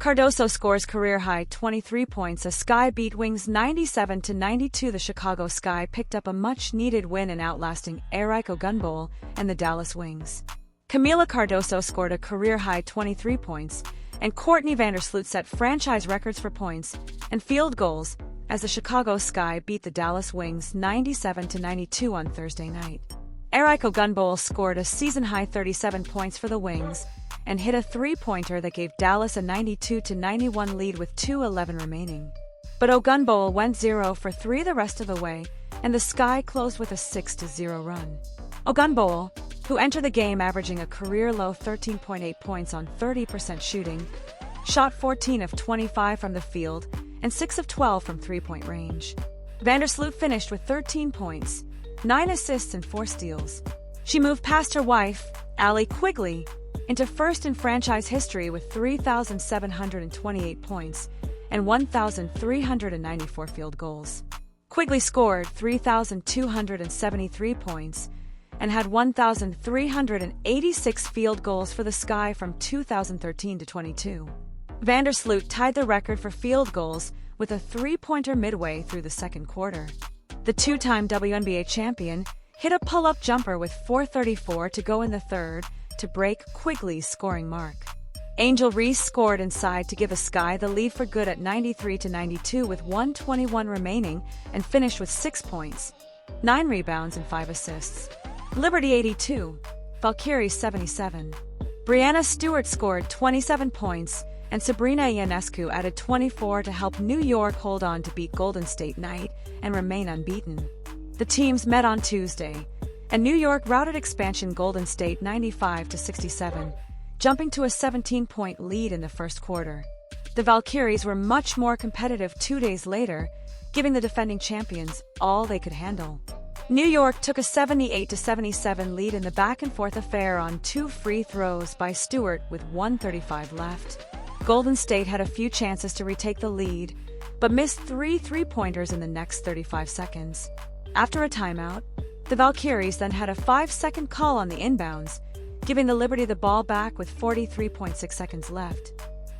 Cardoso scores career-high 23 points as Sky beat Wings 97-92. The Chicago Sky picked up a much-needed win in outlasting Eric Ogunbowale and the Dallas Wings. Camila Cardoso scored a career-high 23 points, and Courtney Vandersloot set franchise records for points and field goals as the Chicago Sky beat the Dallas Wings 97-92 on Thursday night. Eric Ogunbowale scored a season-high 37 points for the Wings and hit a three-pointer that gave Dallas a 92-91 lead with 2:11 remaining. But Ogunbowale went 0 for 3 the rest of the way, and the Sky closed with a 6-0 run. Ogunbowale, who entered the game averaging a career-low 13.8 points on 30% shooting, shot 14 of 25 from the field and 6 of 12 from three-point range. Vandersloot finished with 13 points, 9 assists and 4 steals. She moved past her wife, Allie Quigley, into first in franchise history with 3,728 points and 1,394 field goals. Quigley scored 3,273 points and had 1,386 field goals for the Sky from 2013 to 22. Vandersloot tied the record for field goals with a three-pointer midway through the second quarter. The two-time WNBA champion hit a pull-up jumper with 4:34 to go in the third to break Quigley's scoring mark. Angel Reese scored inside to give the Sky the lead for good at 93-92 with 1:21 remaining and finished with 6 points, 9 rebounds and 5 assists. Liberty 82, Valkyries 77. Brianna Stewart scored 27 points and Sabrina Ionescu added 24 to help New York hold on to beat Golden State Knight and remain unbeaten. The teams met on Tuesday, and New York routed expansion Golden State 95-67, jumping to a 17-point lead in the first quarter. The Valkyries were much more competitive 2 days later, giving the defending champions all they could handle. New York took a 78-77 lead in the back-and-forth affair on 2 free throws by Stewart with 1:35 left. Golden State had a few chances to retake the lead, but missed 3 three-pointers in the next 35 seconds. After a timeout, the Valkyries then had a 5-second call on the inbounds, giving the Liberty the ball back with 43.6 seconds left.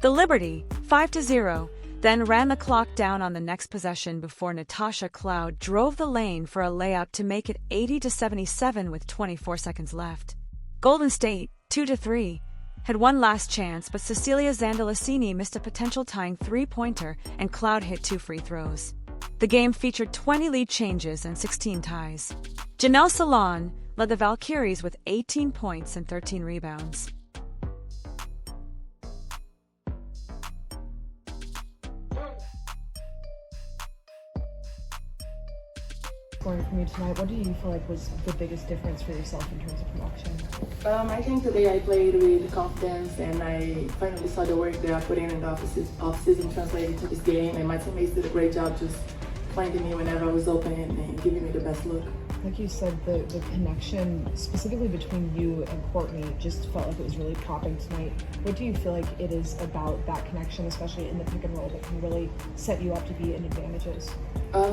The Liberty, 5-0, then ran the clock down on the next possession before Natasha Cloud drove the lane for a layup to make it 80-77 with 24 seconds left. Golden State, 2-3, had one last chance, but Cecilia Zandalicini missed a potential tying three-pointer and Cloud hit 2 free throws. The game featured 20 lead changes and 16 ties. Janelle Salon led the Valkyries with 18 points and 13 rebounds. Scoring from you tonight, what do you feel like was the biggest difference for yourself in terms of production? I think today I played with confidence and I finally saw the work that I put in the off-season translated to this game, and my teammates did a great job just finding me whenever I was open and giving me the best look. Like you said, the connection specifically between you and Courtney just felt like it was really popping tonight. What do you feel like it is about that connection, especially in the pick and roll, that can really set you up to be in advantages?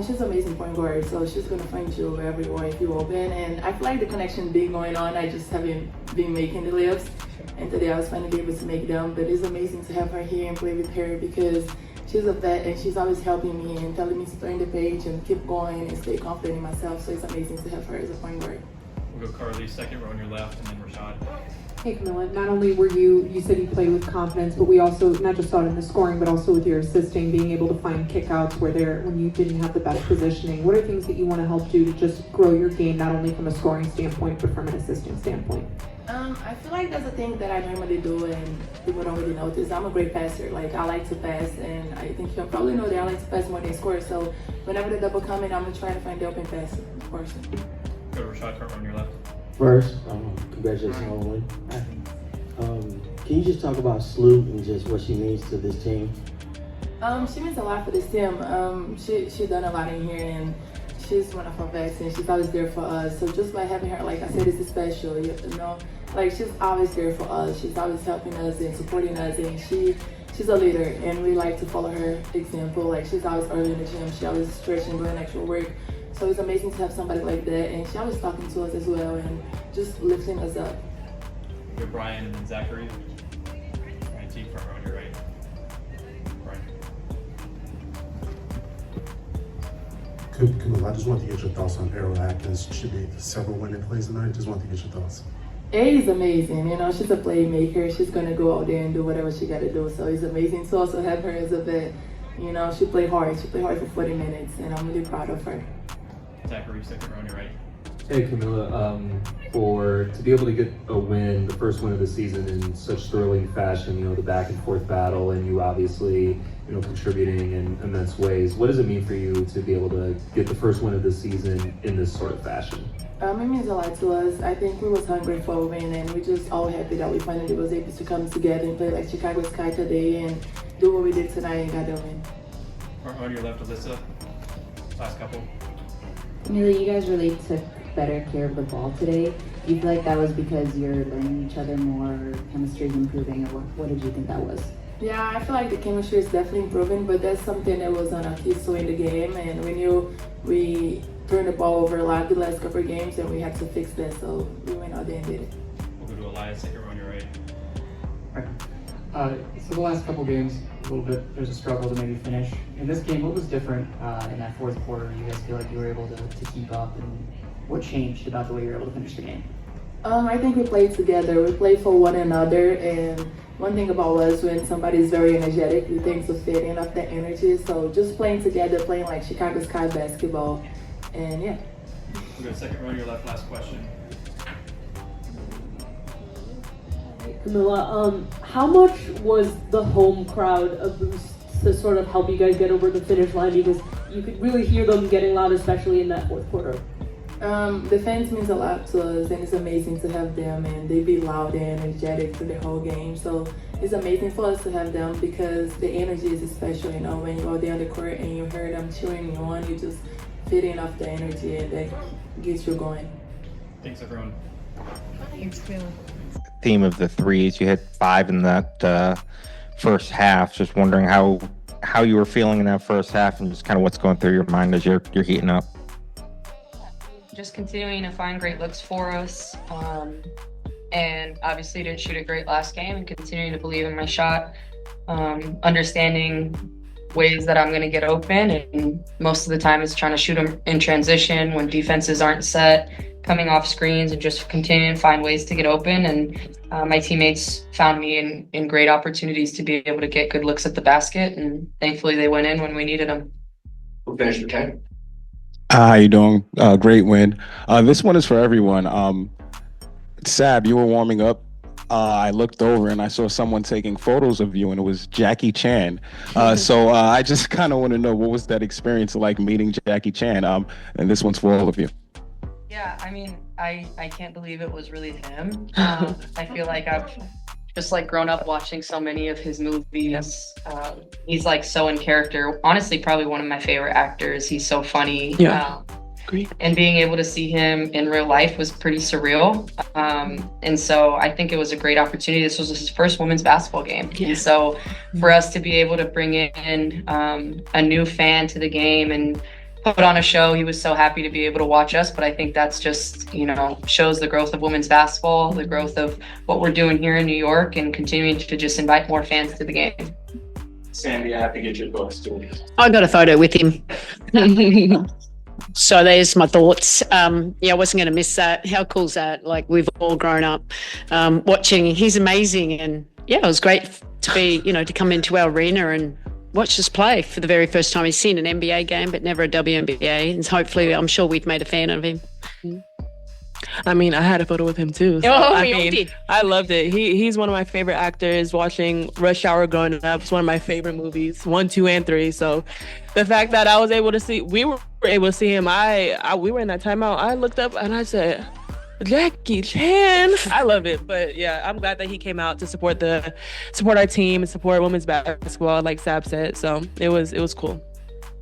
She's an amazing point guard, so she's going to find you everywhere if you open, and I feel like the connection been going on. I just haven't been making the layups, and today I was finally able to make them, but it's amazing to have her here and play with her because she's a vet and she's always helping me and telling me to turn the page and keep going and stay confident in myself, so it's amazing to have her as a point guard. We'll go Carly, second row on your left, and then Rashad. Hey Camilla, not only were you said you play with confidence, but we also not just saw it in the scoring, but also with your assisting, being able to find kickouts when you didn't have the best positioning. What are things that you want to help do to just grow your game, not only from a scoring standpoint, but from an assisting standpoint? I feel like that's a thing that I normally do and people don't really notice. I'm a great passer. Like, I like to pass, and I think you'll probably know that I like to pass more than score. So whenever the double come in, I'm going to try to find the open pass, of course. Go to Rashad Carter on your left. First, congratulations on the win. Can you just talk about Sloot and just what she means to this team? She means a lot for this team. She done a lot in here, and she's one of our vets, and she's always there for us. So just by having her, like I said, it's special, you know? Like, she's always there for us. She's always helping us and supporting us, and she's a leader, and we like to follow her example. Like, she's always early in the gym. She always stretching, doing extra work. So it's amazing to have somebody like that, and she always talking to us as well and just lifting us up. Go Brian and then Zachary. Brian T. front row on your right. Camille, I just want to get your thoughts on Errol Atkins. Should be several winning plays tonight. Just want to get your thoughts. A is amazing, you know, she's a playmaker. She's gonna go out there and do whatever she gotta do. So it's amazing to also have her as a vet. You know, she played hard. She played hard for 40 minutes, and I'm really proud of her. Zachary, second row on your right. Hey Camilla, to be able to get a win, the first win of the season in such thrilling fashion, you know, the back and forth battle, and you obviously, you know, contributing in immense ways. What does it mean for you to be able to get the first win of the season in this sort of fashion? It means a lot to us. I think we was hungry for a win, and we're just all happy that we finally was able to come together and play like Chicago Sky today and do what we did tonight and got the win. On your left, Alyssa. Last couple. Camila, you guys really took better care of the ball today. Do you feel like that was because you're learning each other more, chemistry's improving, or what did you think that was? Yeah, I feel like the chemistry is definitely improving, but that's something that was on our key so in the game, and we knew we turned the ball over a lot the last couple of games, and we had to fix that, so we went out there and did it. We'll go to Elias, second row on your right. So the last couple games, a little bit, there's a struggle to maybe finish. In this game, what was different in that fourth quarter? You guys feel like you were able to keep up, and what changed about the way you were able to finish the game? I think we played together. We played for one another, and one thing about us, when somebody's very energetic, we tend to fit in off that energy. So just playing together, playing like Chicago Sky basketball, and yeah. We'll go second row on your left, last question. Camilla, how much was the home crowd a boost to sort of help you guys get over the finish line? Because you could really hear them getting loud, especially in that fourth quarter. The fans means a lot to us, and it's amazing to have them, and they be loud and energetic through the whole game. So it's amazing for us to have them because the energy is special, you know, when you go there on the court and you hear them cheering you on, you just feeding off the energy and that gets you going. Thanks, everyone. Thanks, Camila. Theme of the threes, you hit 5 in that first half. Just wondering how you were feeling in that first half and just kind of what's going through your mind as you're heating up. Just continuing to find great looks for us, and obviously didn't shoot a great last game, and continuing to believe in my shot, understanding ways that I'm going to get open, and most of the time it's trying to shoot them in transition when defenses aren't set, coming off screens, and just continuing to find ways to get open. And my teammates found me in great opportunities to be able to get good looks at the basket, and thankfully they went in when we needed them. We'll finish with Ken. How you doing? Great win. This one is for everyone. Sab, you were warming up. I looked over and I saw someone taking photos of you, and it was Jackie Chan. So I just kind of want to know, what was that experience like meeting Jackie Chan? And this one's for all of you. Yeah, I mean, I can't believe it was really him. I feel like I've just like grown up watching so many of his movies. He's like so in character. Honestly, probably one of my favorite actors. He's so funny. Yeah. Great. And being able to see him in real life was pretty surreal. And so I think it was a great opportunity. This was his first women's basketball game. Yeah. And so for us to be able to bring in a new fan to the game and put on a show, he was so happy to be able to watch us. But I think that's just, you know, shows the growth of women's basketball, the growth of what we're doing here in New York, and continuing to just invite more fans to the game. Sandy, I have to get your thoughts too. I got a photo with him. So there's my thoughts. Yeah, I wasn't going to miss that. How cool is that? Like, we've all grown up watching. He's amazing. And yeah, it was great to be, you know, to come into our arena and watch us play for the very first time. He's seen an NBA game, but never a WNBA. And hopefully, I'm sure we've made a fan of him. I mean, I had a photo with him too. So, I loved it. He's one of my favorite actors. Watching Rush Hour growing up, it's one of my favorite movies, 1, 2, and 3. So the fact that I was able to see, we were able to see him. We were in that timeout. I looked up and I said, Jackie Chan. I love it. But yeah, I'm glad that he came out to support our team and support women's basketball, like Sab said. So it was cool.